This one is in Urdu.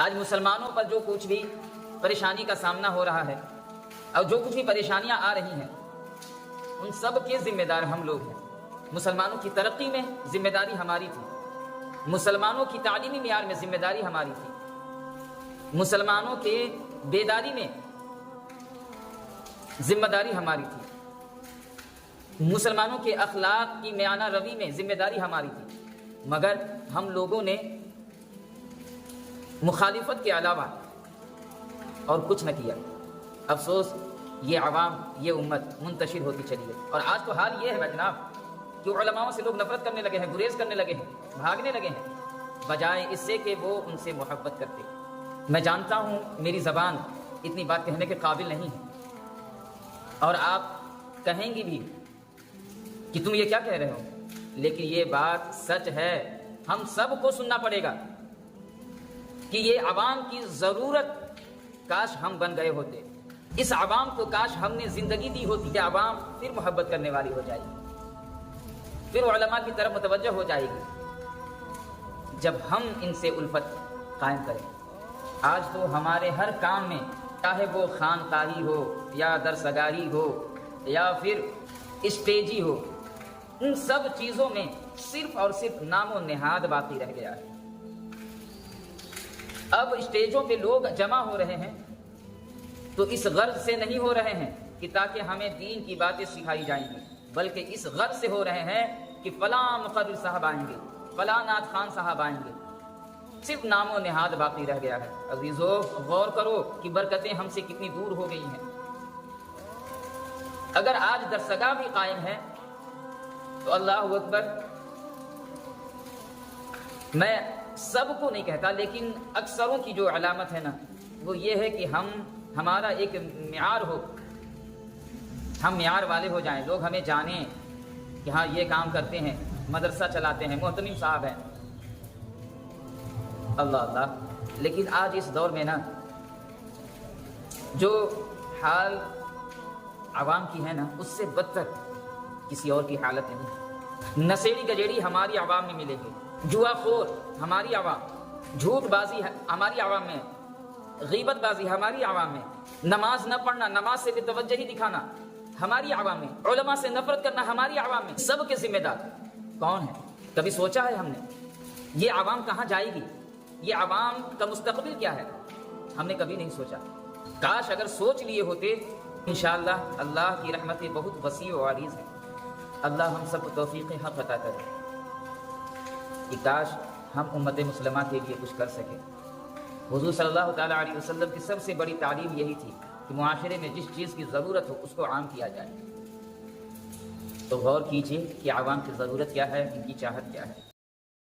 آج مسلمانوں پر جو کچھ بھی پریشانی کا سامنا ہو رہا ہے اور جو کچھ بھی پریشانیاں آ رہی ہیں ان سب کے ذمہ دار ہم لوگ ہیں۔ مسلمانوں کی ترقی میں ذمہ داری ہماری تھی، مسلمانوں کی تعلیمی معیار میں ذمہ داری ہماری تھی، مسلمانوں کے بیداری میں ذمہ داری ہماری تھی، مسلمانوں کے اخلاق کی میانہ روی میں ذمہ داری ہماری تھی، مگر ہم لوگوں نے مخالفت کے علاوہ اور کچھ نہ کیا۔ افسوس یہ عوام، یہ امت منتشر ہوتی چلی گئی، اور آج تو حال یہ ہے جناب کہ علماءوں سے لوگ نفرت کرنے لگے ہیں، گریز کرنے لگے ہیں، بھاگنے لگے ہیں، بجائے اس سے کہ وہ ان سے محبت کرتے۔ میں جانتا ہوں میری زبان اتنی بات کہنے کے قابل نہیں ہے، اور آپ کہیں گی بھی کہ تم یہ کیا کہہ رہے ہو، لیکن یہ بات سچ ہے۔ ہم سب کو سننا پڑے گا کہ یہ عوام کی ضرورت کاش ہم بن گئے ہوتے، اس عوام کو کاش ہم نے زندگی دی ہوتی کہ عوام پھر محبت کرنے والی ہو جائے گی، پھر علماء کی طرف متوجہ ہو جائے گی جب ہم ان سے الفت قائم کریں۔ آج تو ہمارے ہر کام میں، چاہے وہ خانقاہی ہو یا درسگاہی ہو یا پھر اسٹیجی ہو، ان سب چیزوں میں صرف اور صرف نام و نہاد باقی رہ گیا ہے۔ اب اسٹیجوں پہ لوگ جمع ہو رہے ہیں تو اس غرض سے نہیں ہو رہے ہیں کہ تاکہ ہمیں دین کی باتیں سکھائی جائیں گی، بلکہ اس غرض سے ہو رہے ہیں کہ فلاں مقرر صاحب آئیں گے، فلاں نعت خان صاحب آئیں گے، صرف نام و نہاد باقی رہ گیا ہے۔ عزیزو غور کرو کہ برکتیں ہم سے کتنی دور ہو گئی ہیں۔ اگر آج درسگاہ بھی قائم ہے تو اللہ اکبر، میں سب کو نہیں کہتا لیکن اکثروں کی جو علامت ہے نا وہ یہ ہے کہ ہمارا ایک معیار ہو، ہم معیار والے ہو جائیں، لوگ ہمیں جانیں کہ ہاں یہ کام کرتے ہیں، مدرسہ چلاتے ہیں، محتمم صاحب ہیں۔ اللہ اللہ، لیکن آج اس دور میں نا جو حال عوام کی ہے نا اس سے بدتر کسی اور کی حالت نہیں۔ نشیڑی گجیڑی ہماری عوام میں ملے گی، جوا خور ہماری عوام، جھوٹ بازی ہماری عوام میں، غیبت بازی ہماری عوام میں، نماز نہ پڑھنا، نماز سے بے توجہی دکھانا ہماری عوام میں، علماء سے نفرت کرنا ہماری عوام میں۔ سب کے ذمہ دار کون ہے؟ کبھی سوچا ہے ہم نے یہ عوام کہاں جائے گی؟ یہ عوام کا مستقبل کیا ہے؟ ہم نے کبھی نہیں سوچا۔ کاش اگر سوچ لیے ہوتے، انشاءاللہ اللہ کی رحمتیں بہت وسیع و عریض ہیں۔ اللہ ہم سب کو توفیق حق عطا کرے کہ کاش ہم امت مسلمہ کے لیے کچھ کر سکیں۔ حضور صلی اللہ تعالیٰ علیہ وسلم کی سب سے بڑی تعلیم یہی تھی کہ معاشرے میں جس چیز کی ضرورت ہو اس کو عام کیا جائے۔ تو غور کیجئے کہ عوام کی ضرورت کیا ہے، ان کی چاہت کیا ہے۔